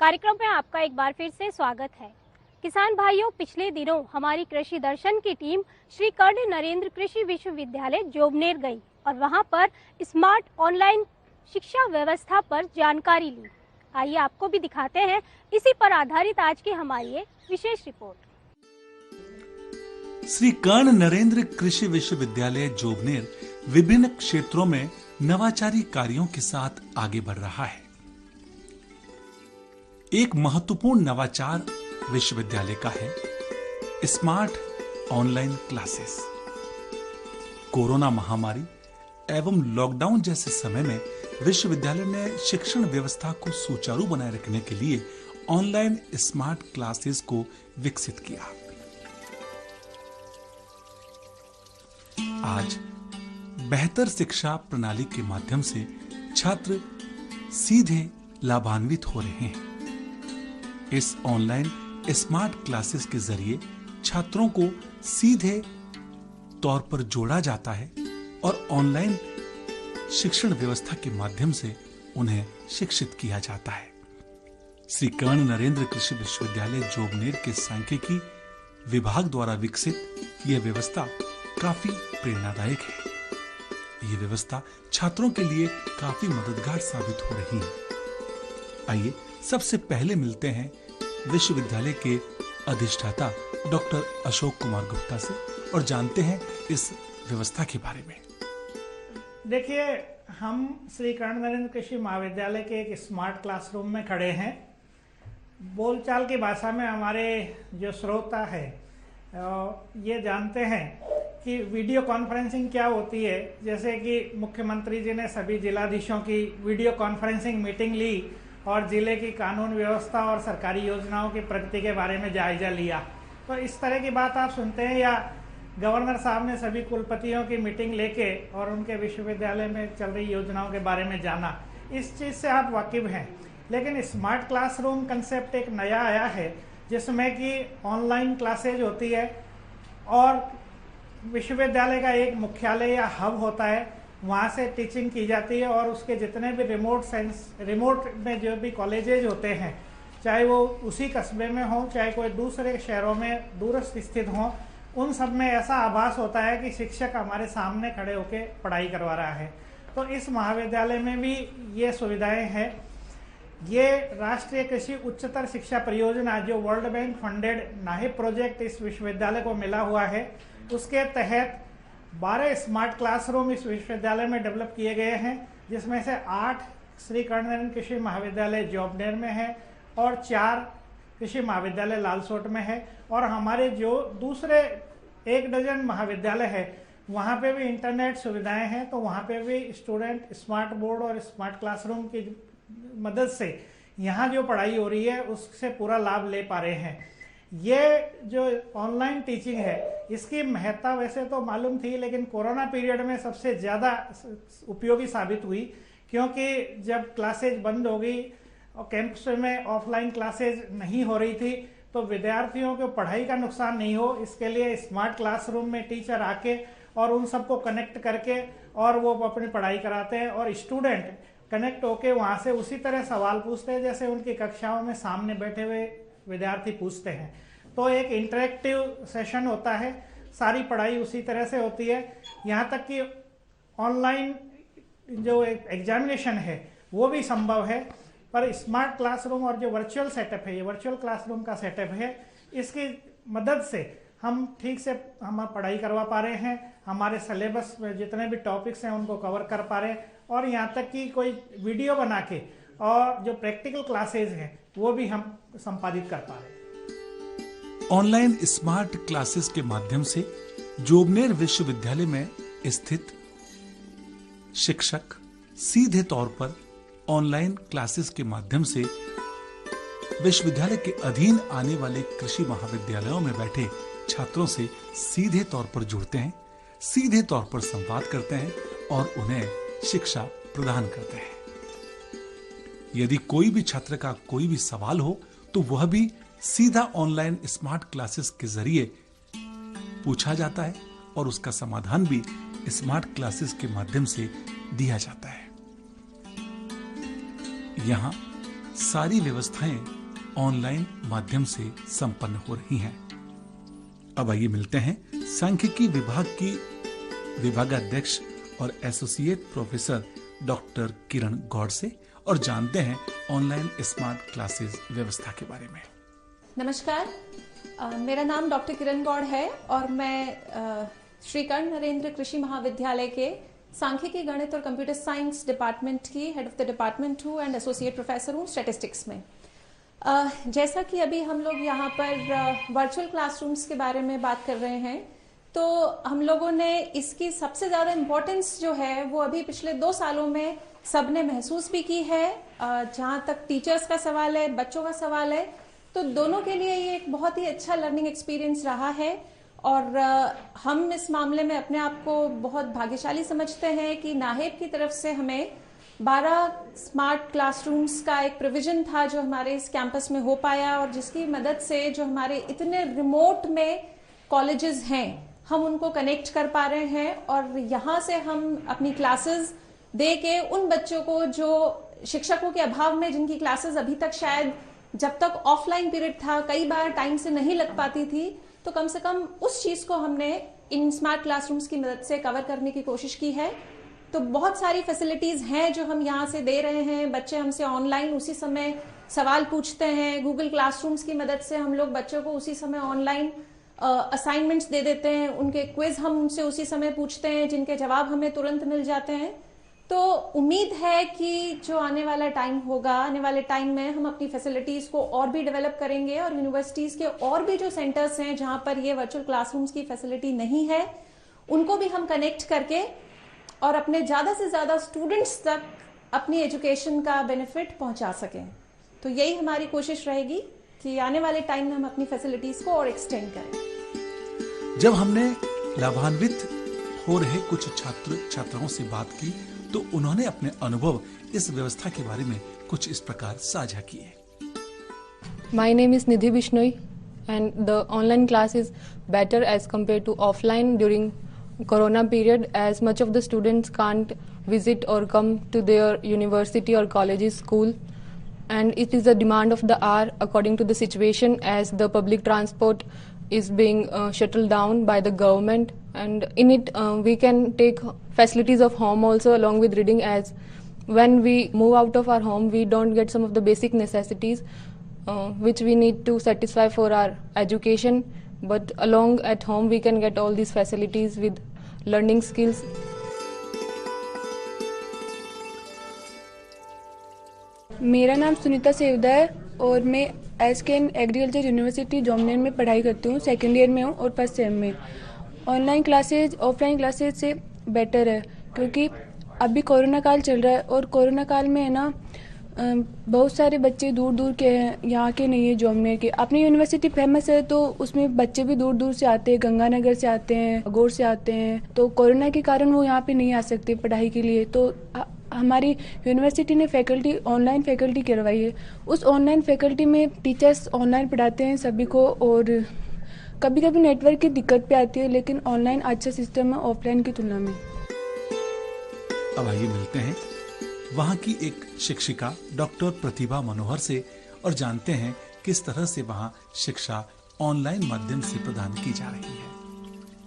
कार्यक्रम में आपका एक बार फिर से स्वागत है। किसान भाइयों, पिछले दिनों हमारी कृषि दर्शन की टीम श्री कर्ण नरेंद्र कृषि विश्वविद्यालय जोबनेर गई और वहां पर स्मार्ट ऑनलाइन शिक्षा व्यवस्था पर जानकारी ली। आइए आपको भी दिखाते हैं इसी पर आधारित आज की हमारी एक विशेष रिपोर्ट। श्री कर्ण नरेंद्र कृषि विश्वविद्यालय जोबनेर विभिन्न क्षेत्रों में नवाचारी कार्यों के साथ आगे बढ़ रहा है। एक महत्वपूर्ण नवाचार विश्वविद्यालय का है स्मार्ट ऑनलाइन क्लासेस। कोरोना महामारी एवं लॉकडाउन जैसे समय में विश्वविद्यालय ने शिक्षण व्यवस्था को सुचारू बनाए रखने के लिए ऑनलाइन स्मार्ट क्लासेस को विकसित किया। आज बेहतर शिक्षा प्रणाली के माध्यम से छात्र सीधे लाभान्वित हो रहे हैं। इस ऑनलाइन स्मार्ट क्लासेस के जरिए छात्रों को सीधे तौर पर जोड़ा जाता है और ऑनलाइन शिक्षण व्यवस्था के माध्यम से उन्हें शिक्षित किया जाता है। श्री कर्ण नरेंद्र कृषि विश्वविद्यालय जोबनेर के सांख्यिकी विभाग द्वारा विकसित यह व्यवस्था काफी प्रेरणादायक है। यह व्यवस्था छात्रों के लिए काफी मददगार साबित हो रही है। आइए सबसे पहले मिलते हैं विश्वविद्यालय के अधिष्ठाता डॉक्टर अशोक कुमार गुप्ता से और जानते हैं इस व्यवस्था के बारे में। देखिए, हम श्री कर्ण नरेंद्र कृषि महाविद्यालय के एक स्मार्ट क्लासरूम में खड़े हैं। बोलचाल की भाषा में हमारे जो श्रोता है ये जानते हैं कि वीडियो कॉन्फ्रेंसिंग क्या होती है। जैसे कि मुख्यमंत्री जी ने सभी जिलाधीशों की वीडियो कॉन्फ्रेंसिंग मीटिंग ली और जिले की कानून व्यवस्था और सरकारी योजनाओं की प्रगति के बारे में जायजा लिया, तो इस तरह की बात आप सुनते हैं। या गवर्नर साहब ने सभी कुलपतियों की मीटिंग लेके और उनके विश्वविद्यालय में चल रही योजनाओं के बारे में जाना, इस चीज़ से आप वाकिफ हैं। लेकिन स्मार्ट क्लासरूम कंसेप्ट एक नया आया है जिसमें कि ऑनलाइन क्लासेज होती है और विश्वविद्यालय का एक मुख्यालय या हब होता है, वहाँ से टीचिंग की जाती है और उसके जितने भी रिमोट में जो भी कॉलेजेज होते हैं, चाहे वो उसी कस्बे में हो चाहे कोई दूसरे शहरों में दूरस्थ स्थित हों, उन सब में ऐसा आभास होता है कि शिक्षक हमारे सामने खड़े होकर पढ़ाई करवा रहा है। तो इस महाविद्यालय में भी ये सुविधाएं हैं। ये राष्ट्रीय कृषि उच्चतर शिक्षा परियोजना जो वर्ल्ड बैंक फंडेड नाहिब प्रोजेक्ट इस विश्वविद्यालय को मिला हुआ है, उसके तहत 12 स्मार्ट क्लासरूम इस विश्वविद्यालय में डेवलप किए गए हैं, जिसमें से 8 श्री कर्ण नरेंद्र कृषि महाविद्यालय जोबनेर में है और 4 कृषि महाविद्यालय लालसोट में है। और हमारे जो दूसरे 1 डजन महाविद्यालय है वहाँ पे भी इंटरनेट सुविधाएं हैं, तो वहाँ पे भी स्टूडेंट स्मार्ट बोर्ड और स्मार्ट क्लासरूम की मदद से यहाँ जो पढ़ाई हो रही है उससे पूरा लाभ ले पा रहे हैं। ये जो ऑनलाइन टीचिंग है इसकी महत्ता वैसे तो मालूम थी, लेकिन कोरोना पीरियड में सबसे ज़्यादा उपयोगी साबित हुई, क्योंकि जब क्लासेज बंद हो गई और कैंपस में ऑफलाइन क्लासेज नहीं हो रही थी, तो विद्यार्थियों को पढ़ाई का नुकसान नहीं हो, इसके लिए स्मार्ट क्लासरूम में टीचर आके और उन सबको कनेक्ट करके और वो अपनी पढ़ाई कराते हैं और स्टूडेंट कनेक्ट होके वहाँ से उसी तरह सवाल पूछते हैं जैसे उनकी कक्षाओं में सामने बैठे हुए विद्यार्थी पूछते हैं। तो एक इंटरेक्टिव सेशन होता है, सारी पढ़ाई उसी तरह से होती है। यहाँ तक कि ऑनलाइन जो एग्जामिनेशन है वो भी संभव है। पर स्मार्ट क्लासरूम और जो वर्चुअल सेटअप है, ये वर्चुअल क्लासरूम का सेटअप है, इसकी मदद से हम ठीक से हम पढ़ाई करवा पा रहे हैं। हमारे सिलेबस में जितने भी टॉपिक्स हैं उनको कवर कर पा रहे हैं और यहाँ तक कि कोई वीडियो बना के और जो प्रैक्टिकल क्लासेज हैं वो भी हम संपादित कर पा रहे हैं। ऑनलाइन स्मार्ट क्लासेस के माध्यम से जोबनेर विश्वविद्यालय में स्थित शिक्षक सीधे तौर पर ऑनलाइन क्लासेस के माध्यम से विश्वविद्यालय के अधीन आने वाले कृषि महाविद्यालयों में बैठे छात्रों से सीधे तौर पर जुड़ते हैं, सीधे तौर पर संवाद करते हैं और उन्हें शिक्षा प्रदान करते हैं। यदि कोई भी छात्र का कोई भी सवाल हो तो वह भी सीधा ऑनलाइन स्मार्ट क्लासेस के जरिए पूछा जाता है और उसका समाधान भी स्मार्ट क्लासेस के माध्यम से दिया जाता है। यहाँ सारी व्यवस्थाएं ऑनलाइन माध्यम से संपन्न हो रही हैं। अब आइए मिलते हैं सांख्यिकी विभाग की विभागाध्यक्ष और एसोसिएट प्रोफेसर डॉक्टर किरण गौड़ से और जानते हैं ऑनलाइन स्मार्ट क्लासेस व्यवस्था के बारे में। नमस्कार, मेरा नाम डॉक्टर किरण गौड़ है और मैं श्री कर्ण नरेंद्र कृषि महाविद्यालय के सांख्यिकी, गणित और कंप्यूटर साइंस डिपार्टमेंट की हेड ऑफ द डिपार्टमेंट हूँ एंड एसोसिएट प्रोफेसर हूँ स्टैटिस्टिक्स में। जैसा कि अभी हम लोग यहाँ पर वर्चुअल क्लासरूम्स के बारे में बात कर रहे हैं, तो हम लोगों ने इसकी सबसे ज़्यादा इम्पोर्टेंस जो है वो अभी पिछले 2 सालों में सबने महसूस भी की है। जहाँ तक टीचर्स का सवाल है, बच्चों का सवाल है, तो दोनों के लिए ये एक बहुत ही अच्छा लर्निंग एक्सपीरियंस रहा है और हम इस मामले में अपने आप को बहुत भाग्यशाली समझते हैं कि नाहेब की तरफ से हमें 12 स्मार्ट क्लासरूम्स का एक प्रोविजन था जो हमारे इस कैंपस में हो पाया और जिसकी मदद से जो हमारे इतने रिमोट में कॉलेजेस हैं हम उनको कनेक्ट कर पा रहे हैं और यहाँ से हम अपनी क्लासेस दे के उन बच्चों को जो शिक्षकों के अभाव में जिनकी क्लासेस अभी तक शायद जब तक ऑफलाइन पीरियड था कई बार टाइम से नहीं लग पाती थी, तो कम से कम उस चीज को हमने इन स्मार्ट क्लासरूम्स की मदद से कवर करने की कोशिश की है। तो बहुत सारी फैसिलिटीज हैं जो हम यहाँ से दे रहे हैं। बच्चे हमसे ऑनलाइन उसी समय सवाल पूछते हैं। गूगल क्लासरूम्स की मदद से हम लोग बच्चों को उसी समय ऑनलाइन असाइनमेंट्स दे देते हैं। उनके क्विज हम उनसे उसी समय पूछते हैं जिनके जवाब हमें तुरंत मिल जाते हैं। तो उम्मीद है कि जो आने वाला टाइम होगा, आने वाले टाइम में हम अपनी फैसिलिटीज को और भी डेवलप करेंगे और यूनिवर्सिटीज के और भी जो सेंटर्स हैं जहां पर ये वर्चुअल क्लासरूम्स की फैसिलिटी नहीं है उनको भी हम कनेक्ट करके और अपने ज्यादा से ज्यादा स्टूडेंट्स तक अपनी एजुकेशन का बेनिफिट पहुंचा सकें। तो यही हमारी कोशिश रहेगी कि आने वाले टाइम में हम अपनी फैसिलिटीज को और एक्सटेंड करें। जब हमने लाभान्वित हो रहे कुछ छात्र छात्राओं से बात की तो उन्होंने अपने अनुभव इस व्यवस्था के बारे में कुछ इस प्रकार साझा किए। My name is Nidhi Bishnoi and the online class is better as compared to offline during Corona period, as much of the students can't visit or come to their university or college's school, and it is a demand of the hour according to the situation as the public transport is being shuttled down by the government, and in it we can take facilities of home also along with reading, as when we move out of our home we don't get some of the basic necessities which we need to satisfy for our education, but along at home we can get all these facilities with learning skills. मेरा नाम सुनीता सेवदा है और मैं एसकेएन agriculture university जोमनेर में पढ़ाई करती हूँ। Second year में हूँ और फर्स्ट सेम में। ऑनलाइन क्लासेज ऑफलाइन क्लासेज से बेटर है क्योंकि अभी कोरोना काल चल रहा है और कोरोना काल में है ना बहुत सारे बच्चे दूर दूर के हैं, यहाँ के नहीं है जोमनेर के। अपनी यूनिवर्सिटी फेमस है तो उसमें बच्चे भी दूर दूर से आते हैं, गंगानगर से आते हैं, अगोर से आते हैं। तो कोरोना के कारण वो यहाँ पे नहीं आ सकते पढ़ाई के लिए, तो हमारी यूनिवर्सिटी ने फैकल्टी ऑनलाइन फैकल्टी करवाई है। उस ऑनलाइन फैकल्टी में टीचर्स ऑनलाइन पढ़ाते हैं सभी को और कभी कभी नेटवर्क की दिक्कत भी आती है, लेकिन ऑनलाइन अच्छा सिस्टम है ऑफलाइन की तुलना में। अब आइए मिलते हैं वहाँ की एक शिक्षिका डॉक्टर प्रतिभा मनोहर से और जानते हैं किस तरह से वहाँ शिक्षा ऑनलाइन माध्यम से प्रदान की जा रही है।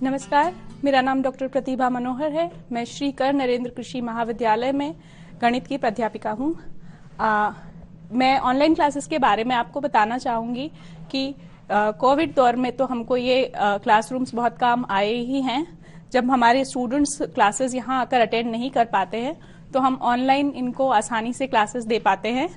नमस्कार, मेरा नाम डॉक्टर प्रतिभा मनोहर है। मैं श्री कर्ण नरेंद्र कृषि महाविद्यालय में गणित की प्राध्यापिका हूँ। मैं ऑनलाइन क्लासेस के बारे में आपको बताना चाहूँगी कि कोविड दौर में तो हमको ये क्लासरूम्स बहुत काम आए ही हैं। जब हमारे स्टूडेंट्स क्लासेस यहाँ आकर अटेंड नहीं कर पाते हैं तो हम ऑनलाइन इनको आसानी से क्लासेस दे पाते हैं।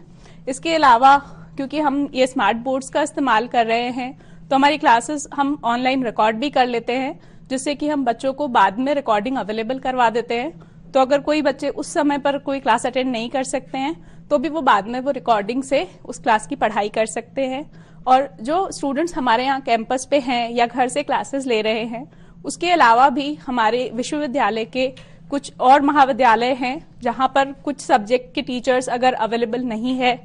इसके अलावा क्योंकि हम ये स्मार्ट बोर्ड्स का इस्तेमाल कर रहे हैं तो हमारी क्लासेस हम ऑनलाइन रिकॉर्ड भी कर लेते हैं, जिससे कि हम बच्चों को बाद में रिकॉर्डिंग अवेलेबल करवा देते हैं। तो अगर कोई बच्चे उस समय पर कोई क्लास अटेंड नहीं कर सकते हैं तो भी वो बाद में वो रिकॉर्डिंग से उस क्लास की पढ़ाई कर सकते हैं। और जो स्टूडेंट्स हमारे यहाँ कैंपस पे हैं या घर से क्लासेस ले रहे हैं, उसके अलावा भी हमारे विश्वविद्यालय के कुछ और महाविद्यालय हैं जहाँ पर कुछ सब्जेक्ट के टीचर्स अगर अवेलेबल नहीं है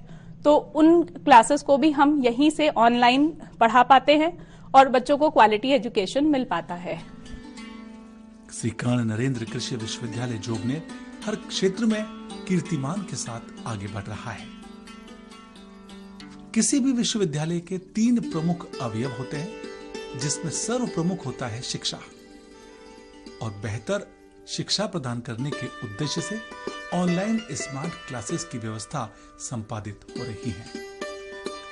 तो उन क्लासेस को भी हम यहीं से ऑनलाइन पढ़ा पाते हैं और बच्चों को क्वालिटी एजुकेशन मिल पाता है। श्री कर्ण नरेंद्र कृषि विश्वविद्यालय जोबनेर हर क्षेत्र में कीर्तिमान के साथ आगे बढ़ रहा है। किसी भी विश्वविद्यालय के 3 प्रमुख अवयव होते हैं, जिसमें सर्व प्रमुख होता है शिक्षा। और बेहतर शिक्षा प्रदान करने के उद्देश्य से ऑनलाइन स्मार्ट क्लासेस की व्यवस्था संपादित हो रही है।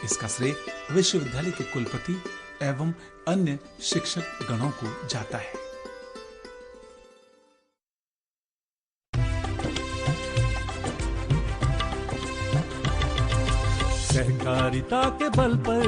इसका श्रेय विश्वविद्यालय के कुलपति एवं अन्य शिक्षक गणों को जाता है। सहकारिता के बल पर